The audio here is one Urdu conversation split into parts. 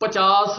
50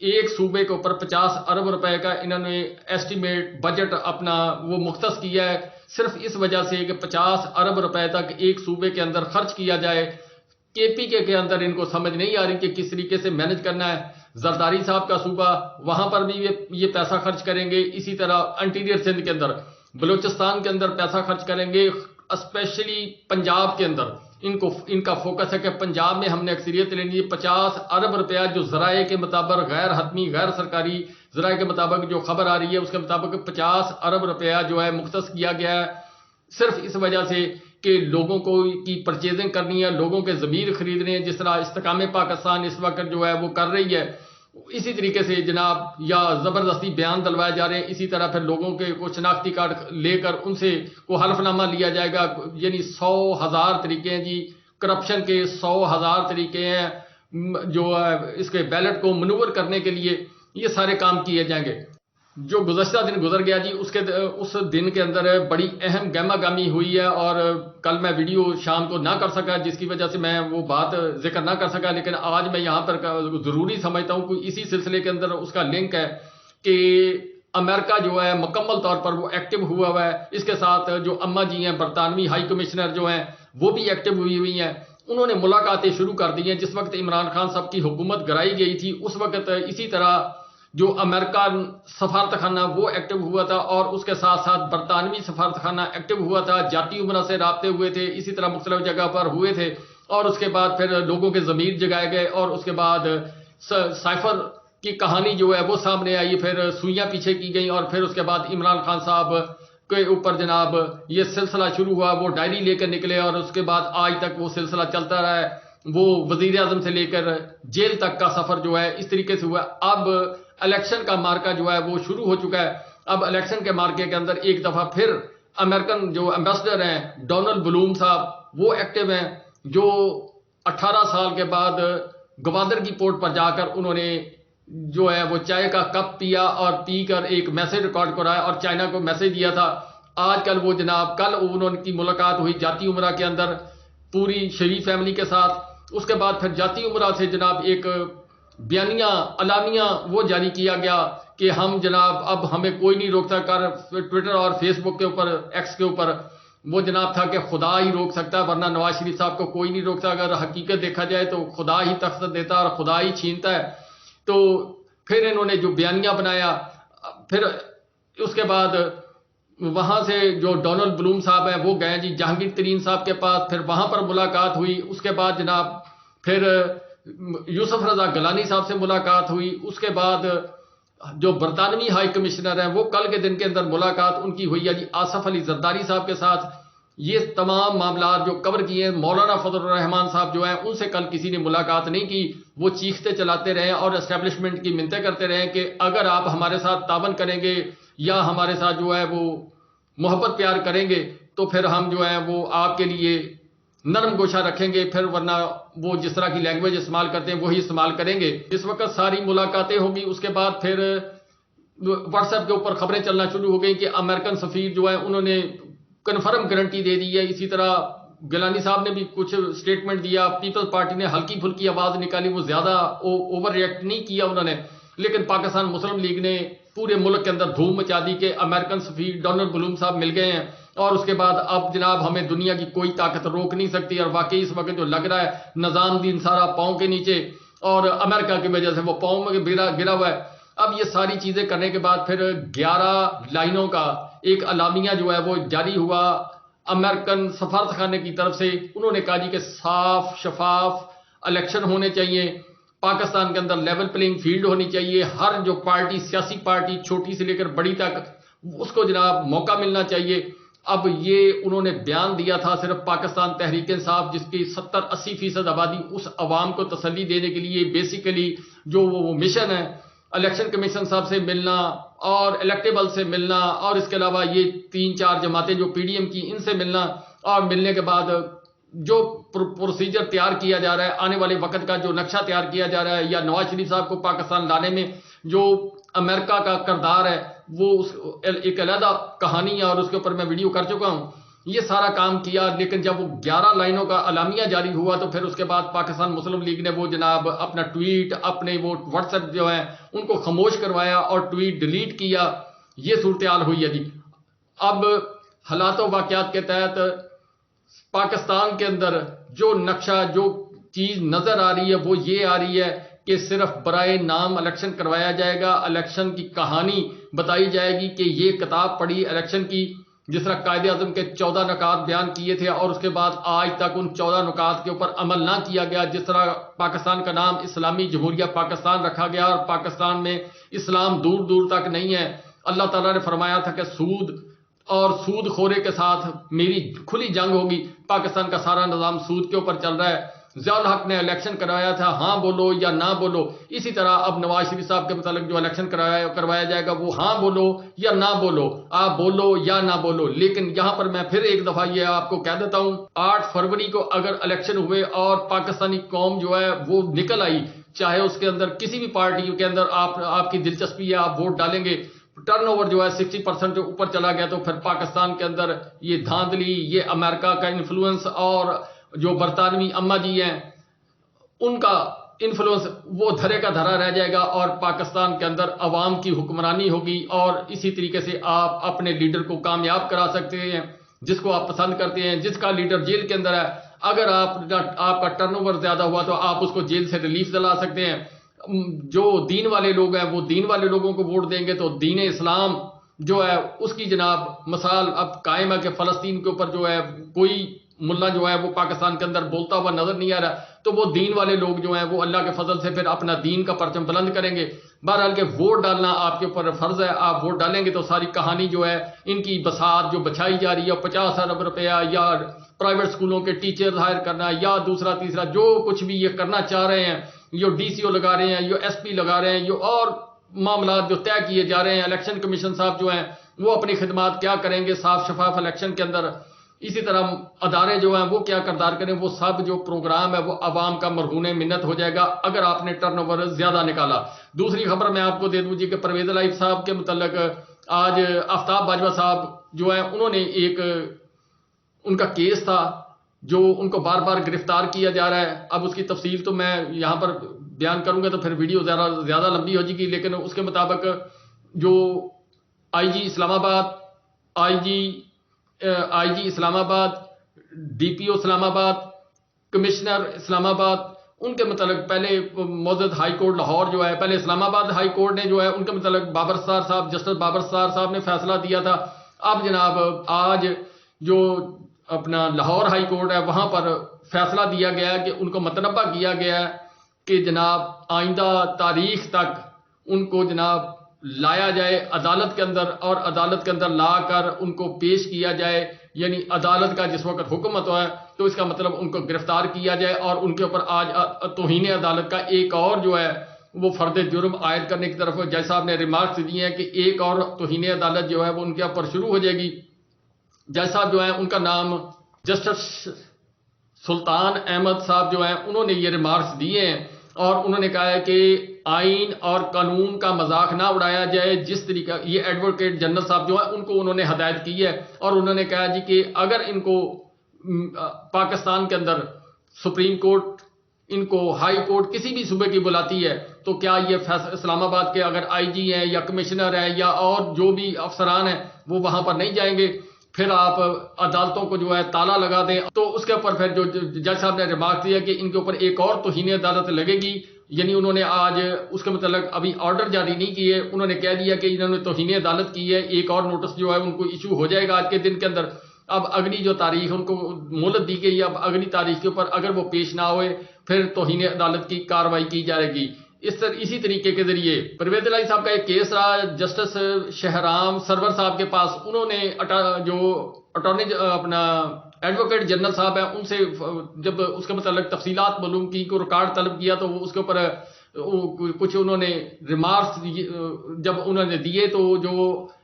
ایک صوبے کے اوپر 50 ارب روپے کا انہوں نے ایسٹیمیٹ بجٹ اپنا وہ مختص کیا ہے، صرف اس وجہ سے کہ 50 ارب روپے تک ایک صوبے کے اندر خرچ کیا جائے۔ کے پی کے اندر ان کو سمجھ نہیں آ رہی کہ کس طریقے سے مینج کرنا ہے۔ زرداری صاحب کا صوبہ، وہاں پر بھی یہ پیسہ خرچ کریں گے، اسی طرح انٹیریئر سندھ کے اندر، بلوچستان کے اندر پیسہ خرچ کریں گے، اسپیشلی پنجاب کے اندر ان کا فوکس ہے کہ پنجاب میں ہم نے اکثریت لینی ہے۔ 50 ارب روپیہ جو ذرائع کے مطابق، غیر حتمی غیر سرکاری ذرائع کے مطابق جو خبر آ رہی ہے اس کے مطابق 50 ارب روپیہ جو ہے مختص کیا گیا ہے، صرف اس وجہ سے کہ لوگوں کو کی پرچیزنگ کرنی ہے، لوگوں کے ضمیر خریدنے ہیں، جس طرح استحکام پاکستان اس وقت جو ہے وہ کر رہی ہے، اسی طریقے سے جناب یا زبردستی بیان دلوائے جا رہے ہیں، اسی طرح پھر لوگوں کے کو شناختی کارڈ لے کر ان سے کو حلف نامہ لیا جائے گا۔ یعنی 100,000 طریقے ہیں جی، کرپشن کے 100,000 طریقے ہیں جو اس کے بیلٹ کو منور کرنے کے لیے یہ سارے کام کیے جائیں گے۔ جو گزشتہ دن گزر گیا جی، اس دن کے اندر بڑی اہم گہما گہمی ہوئی ہے، اور کل میں ویڈیو شام کو نہ کر سکا جس کی وجہ سے میں وہ بات ذکر نہ کر سکا، لیکن آج میں یہاں پر ضروری سمجھتا ہوں کہ اسی سلسلے کے اندر اس کا لنک ہے کہ امریکہ جو ہے مکمل طور پر وہ ایکٹیو ہوا ہے۔ اس کے ساتھ جو اماں جی ہیں برطانوی ہائی کمشنر جو ہیں وہ بھی ایکٹیو ہوئی ہیں، انہوں نے ملاقاتیں شروع کر دی ہیں۔ جس وقت عمران خان صاحب کی حکومت گرائی گئی تھی اس وقت اسی طرح جو امریکہ سفارت خانہ وہ ایکٹیو ہوا تھا، اور اس کے ساتھ ساتھ برطانوی سفارت خانہ ایکٹیو ہوا تھا، جاتی عمرہ سے رابطے ہوئے تھے، اسی طرح مختلف جگہ پر ہوئے تھے، اور اس کے بعد پھر لوگوں کے ضمیر جگائے گئے، اور اس کے بعد سائفر کی کہانی جو ہے وہ سامنے آئی، پھر سوئیاں پیچھے کی گئیں، اور پھر اس کے بعد عمران خان صاحب کے اوپر جناب یہ سلسلہ شروع ہوا، وہ ڈائری لے کر نکلے، اور اس کے بعد آج تک وہ سلسلہ چلتا رہا ہے، وہ وزیر اعظم سے لے کر جیل تک کا سفر جو ہے اس طریقے سے ہوا۔ اب الیکشن کا مارکا جو ہے وہ شروع ہو چکا ہے۔ اب الیکشن کے مارکے کے اندر ایک دفعہ پھر امریکن جو ایمبیسڈر ہیں ڈونلڈ بلوم صاحب وہ ایکٹیو ہیں، جو 18 سال کے بعد گوادر کی پورٹ پر جا کر انہوں نے جو ہے وہ چائے کا کپ پیا، اور پی کر ایک میسج ریکارڈ کرایا اور چائنا کو میسج دیا تھا۔ آج کل وہ جناب کل انہوں کی ملاقات ہوئی جاتی عمرہ کے اندر پوری شریف فیملی کے ساتھ۔ اس کے بعد پھر جاتی عمرہ سے جناب ایک بیانیہ اعلامیہ وہ جاری کیا گیا کہ ہم جناب اب ہمیں کوئی نہیں روک سکتا، ٹویٹر اور فیس بک کے اوپر ایکس کے اوپر وہ جناب تھا کہ خدا ہی روک سکتا ہے، ورنہ نواز شریف صاحب کو کوئی نہیں روک سکتا۔ اگر حقیقت دیکھا جائے تو خدا ہی تخت دیتا ہے اور خدا ہی چھینتا ہے۔ تو پھر انہوں نے جو بیانیہ بنایا، پھر اس کے بعد وہاں سے جو ڈونلڈ بلوم صاحب ہیں وہ گئے جی جہانگیر ترین صاحب کے پاس، پھر وہاں پر ملاقات ہوئی۔ اس کے بعد جناب پھر یوسف رضا گیلانی صاحب سے ملاقات ہوئی۔ اس کے بعد جو برطانوی ہائی کمشنر ہیں وہ کل کے دن کے اندر ملاقات ان کی ہوئی ہے جی آصف علی زرداری صاحب کے ساتھ۔ یہ تمام معاملات جو کور کیے ہیں، مولانا فضل الرحمان صاحب جو ہیں ان سے کل کسی نے ملاقات نہیں کی، وہ چیختے چلاتے رہے اور اسٹیبلشمنٹ کی منتیں کرتے رہے کہ اگر آپ ہمارے ساتھ تعاون کریں گے یا ہمارے ساتھ جو ہے وہ محبت پیار کریں گے تو پھر ہم جو ہے وہ آپ کے لیے نرم گوشہ رکھیں گے، پھر ورنہ وہ جس طرح کی لینگویج استعمال کرتے ہیں وہی استعمال کریں گے۔ اس وقت ساری ملاقاتیں ہوگی۔ اس کے بعد پھر واٹس ایپ کے اوپر خبریں چلنا شروع ہو گئی کہ امریکن سفیر جو ہے انہوں نے کنفرم گارنٹی دے دی ہے۔ اسی طرح گیلانی صاحب نے بھی کچھ سٹیٹمنٹ دیا، پیپلز پارٹی نے ہلکی پھلکی آواز نکالی، وہ زیادہ اوور ریئیکٹ نہیں کیا انہوں نے، لیکن پاکستان مسلم لیگ نے پورے ملک کے اندر دھوم مچا دی کہ امریکن سفیر ڈونلڈ بلوم صاحب مل گئے ہیں، اور اس کے بعد اب جناب ہمیں دنیا کی کوئی طاقت روک نہیں سکتی۔ اور واقعی اس وقت جو لگ رہا ہے نظام دین سارا پاؤں کے نیچے، اور امریکہ کی وجہ سے وہ پاؤں میں گرا ہوا ہے۔ اب یہ ساری چیزیں کرنے کے بعد پھر 11 لائنوں کا ایک اعلامیہ جو ہے وہ جاری ہوا امریکن سفارت خانے کی طرف سے۔ انہوں نے کہا جی کہ صاف شفاف الیکشن ہونے چاہیے، پاکستان کے اندر لیول پلینگ فیلڈ ہونی چاہیے، ہر جو پارٹی سیاسی پارٹی چھوٹی سے لے کر بڑی تک اس کو جناب موقع ملنا چاہیے۔ اب یہ انہوں نے بیان دیا تھا صرف پاکستان تحریک انصاف جس کی 70-80% آبادی، اس عوام کو تسلی دینے کے لیے بیسیکلی جو وہ مشن ہے الیکشن کمیشن صاحب سے ملنا اور الیکٹیبل سے ملنا، اور اس کے علاوہ یہ 3-4 جماعتیں جو پی ڈی ایم کی ان سے ملنا، اور ملنے کے بعد جو پروسیجر تیار کیا جا رہا ہے، آنے والے وقت کا جو نقشہ تیار کیا جا رہا ہے، یا نواز شریف صاحب کو پاکستان لانے میں جو امریکہ کا کردار ہے وہ ایک علیحدہ کہانی ہے، اور اس کے اوپر میں ویڈیو کر چکا ہوں۔ یہ سارا کام کیا، لیکن جب وہ 11 لائنوں کا اعلامیہ جاری ہوا تو پھر اس کے بعد پاکستان مسلم لیگ نے وہ جناب اپنا ٹویٹ، اپنے وہ واٹس ایپ جو ہیں ان کو خاموش کروایا اور ٹویٹ ڈیلیٹ کیا. یہ صورتحال ہوئی ہے جی. اب حالات و واقعات کے تحت پاکستان کے اندر جو نقشہ، جو چیز نظر آ رہی ہے وہ یہ آ رہی ہے کہ صرف برائے نام الیکشن کروایا جائے گا. الیکشن کی کہانی بتائی جائے گی کہ یہ کتاب پڑھی الیکشن کی، جس طرح قائد اعظم کے 14 نکات بیان کیے تھے اور اس کے بعد آج تک ان 14 نکات کے اوپر عمل نہ کیا گیا. جس طرح پاکستان کا نام اسلامی جمہوریہ پاکستان رکھا گیا اور پاکستان میں اسلام دور دور تک نہیں ہے. اللہ تعالیٰ نے فرمایا تھا کہ سود اور سود خورے کے ساتھ میری کھلی جنگ ہوگی. پاکستان کا سارا نظام سود کے اوپر چل رہا ہے. ضیاء الحق نے الیکشن کروایا تھا، ہاں بولو یا نہ بولو. اسی طرح اب نواز شریف صاحب کے متعلق جو الیکشن کروایا جائے گا وہ ہاں بولو یا نہ بولو، آپ بولو یا نہ بولو. لیکن یہاں پر میں پھر ایک دفعہ یہ آپ کو کہہ دیتا ہوں، 8 فروری کو اگر الیکشن ہوئے اور پاکستانی قوم جو ہے وہ نکل آئی، چاہے اس کے اندر کسی بھی پارٹی کے اندر آپ کی دلچسپی ہے، آپ ووٹ ڈالیں گے، ٹرن اوور جو ہے 60% جو اوپر چلا گیا، تو پھر پاکستان کے اندر یہ دھاندلی، یہ امریکہ کا انفلوئنس اور جو برطانوی اما جی ہیں ان کا انفلوئنس وہ دھرے کا دھرا رہ جائے گا اور پاکستان کے اندر عوام کی حکمرانی ہوگی. اور اسی طریقے سے آپ اپنے لیڈر کو کامیاب کرا سکتے ہیں جس کو آپ پسند کرتے ہیں. جس کا لیڈر جیل کے اندر ہے، اگر آپ کا ٹرن اوور زیادہ ہوا تو آپ اس کو جیل سے ریلیف دلا سکتے ہیں. جو دین والے لوگ ہیں وہ دین والے لوگوں کو ووٹ دیں گے تو دین اسلام جو ہے اس کی جناب مثال اب قائم ہے کہ فلسطین کے اوپر جو ہے کوئی ملا جو ہے وہ پاکستان کے اندر بولتا ہوا نظر نہیں آ رہا، تو وہ دین والے لوگ جو ہیں وہ اللہ کے فضل سے پھر اپنا دین کا پرچم بلند کریں گے. بہرحال کہ ووٹ ڈالنا آپ کے اوپر فرض ہے. آپ ووٹ ڈالیں گے تو ساری کہانی جو ہے ان کی بساط جو بچھائی جا رہی ہے 50 ارب روپیہ یا پرائیویٹ سکولوں کے ٹیچر ہائر کرنا یا دوسرا تیسرا جو کچھ بھی یہ کرنا چاہ رہے ہیں، جو ڈی سی او لگا رہے ہیں، جو ایس پی لگا رہے ہیں، جو اور معاملات جو طے کیے جا رہے ہیں، الیکشن کمیشن صاحب جو ہیں وہ اپنی خدمات کیا کریں گے صاف شفاف الیکشن کے اندر، اسی طرح ادارے جو ہیں وہ کیا کردار کریں، وہ سب جو پروگرام ہے وہ عوام کا مرہون منت ہو جائے گا اگر آپ نے ٹرن اوور زیادہ نکالا. دوسری خبر میں آپ کو دے دوں جی کہ پرویز الہی صاحب کے متعلق آج آفتاب باجوہ صاحب جو ہیں انہوں نے ایک ان کا کیس تھا جو ان کو بار بار گرفتار کیا جا رہا ہے. اب اس کی تفصیل تو میں یہاں پر بیان کروں گا تو پھر ویڈیو زیادہ لمبی ہو جائے گی، لیکن اس کے مطابق جو آئی جی اسلام آباد، آئی جی اسلام آباد، ڈی پی او اسلام آباد، کمشنر اسلام آباد، ان کے متعلق پہلے معزز ہائی کورٹ لاہور جو ہے، پہلے اسلام آباد ہائی کورٹ نے جو ہے ان کے متعلق بابر ستار صاحب، جسٹس بابر ستار صاحب نے فیصلہ دیا تھا. اب جناب آج جو اپنا لاہور ہائی کورٹ ہے وہاں پر فیصلہ دیا گیا ہے کہ ان کو متنبہ کیا گیا ہے کہ جناب آئندہ تاریخ تک ان کو جناب لایا جائے عدالت کے اندر، اور عدالت کے اندر لا کر ان کو پیش کیا جائے. یعنی عدالت کا جس وقت حکم ہوتا ہے تو اس کا مطلب ان کو گرفتار کیا جائے اور ان کے اوپر آج توہین عدالت کا ایک اور جو ہے وہ فرد جرم عائد کرنے کی طرف جج صاحب نے ریمارکس دیے ہیں کہ ایک اور توہین عدالت جو ہے وہ ان کے اوپر شروع ہو جائے گی. جج صاحب جو ہیں ان کا نام جسٹس سلطان احمد صاحب جو ہیں انہوں نے یہ ریمارکس دیے ہیں اور انہوں نے کہا ہے کہ آئین اور قانون کا مذاق نہ اڑایا جائے. جس طریقہ یہ ایڈوکیٹ جنرل صاحب جو ہیں ان کو انہوں نے ہدایت کی ہے اور انہوں نے کہا جی کہ اگر ان کو پاکستان کے اندر سپریم کورٹ ان کو ہائی کورٹ کسی بھی صوبے کی بلاتی ہے تو کیا یہ اسلام آباد کے اگر آئی جی ہیں یا کمشنر ہیں یا اور جو بھی افسران ہیں وہ وہاں پر نہیں جائیں گے، پھر آپ عدالتوں کو جو ہے تالا لگا دیں. تو اس کے اوپر پھر جو جج صاحب نے ریمارک دیا کہ ان کے اوپر ایک اور توہین عدالت لگے گی. یعنی انہوں نے آج اس کے متعلق ابھی آرڈر جاری نہیں کیے، انہوں نے کہہ دیا کہ انہوں نے توہین عدالت کی ہے. ایک اور نوٹس جو ہے ان کو ایشو ہو جائے گا آج کے دن کے اندر. اب اگلی جو تاریخ ان کو مہلت دی گئی، اب اگلی تاریخ کے اوپر اگر وہ پیش نہ ہوئے پھر توہین عدالت کی کارروائی کی جائے گی. اسی طریقے کے ذریعے پرویز الہی صاحب کا ایک کیس رہا جسٹس شہرام سرور صاحب کے پاس. انہوں نے جو اٹارنی اپنا ایڈوکیٹ جنرل صاحب ہیں ان سے جب اس کے متعلق تفصیلات معلوم کی کو ریکارڈ طلب کیا تو اس کے اوپر کچھ انہوں نے ریمارکس جب انہوں نے دیے تو جو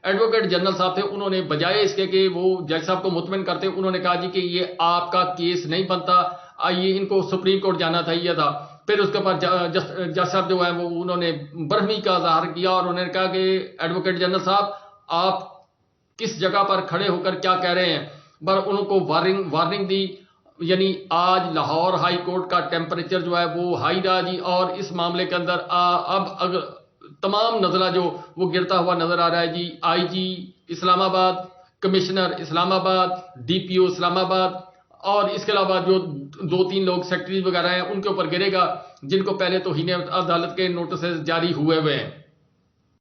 ایڈوکیٹ جنرل صاحب تھے انہوں نے بجائے اس کے کہ وہ جج صاحب کو مطمئن کرتے انہوں نے کہا جی کہ یہ آپ کا کیس نہیں بنتا، آئیے ان کو سپریم کورٹ جانا تھا. پھر اس کے بعد جج صاحب جو ہے وہ انہوں نے برہمی کا اظہار کیا اور انہوں نے کہا کہ ایڈوکیٹ جنرل صاحب آپ کس جگہ پر کھڑے ہو کر کیا کہہ رہے ہیں. پر ان کو وارننگ دی، یعنی آج لاہور ہائی کورٹ کا ٹیمپریچر جو ہے وہ ہائی رہا جی، اور اس معاملے کے اندر اب اگر تمام نظرہ جو وہ گرتا ہوا نظر آ رہا ہے جی، آئی جی اسلام آباد، کمشنر اسلام آباد، ڈی پی او اسلام آباد، اور اس کے علاوہ جو 2-3 لوگ سیکٹری وغیرہ ہیں ان کے اوپر گرے گا، جن کو پہلے توہین عدالت کے نوٹسز جاری ہوئے ہیں۔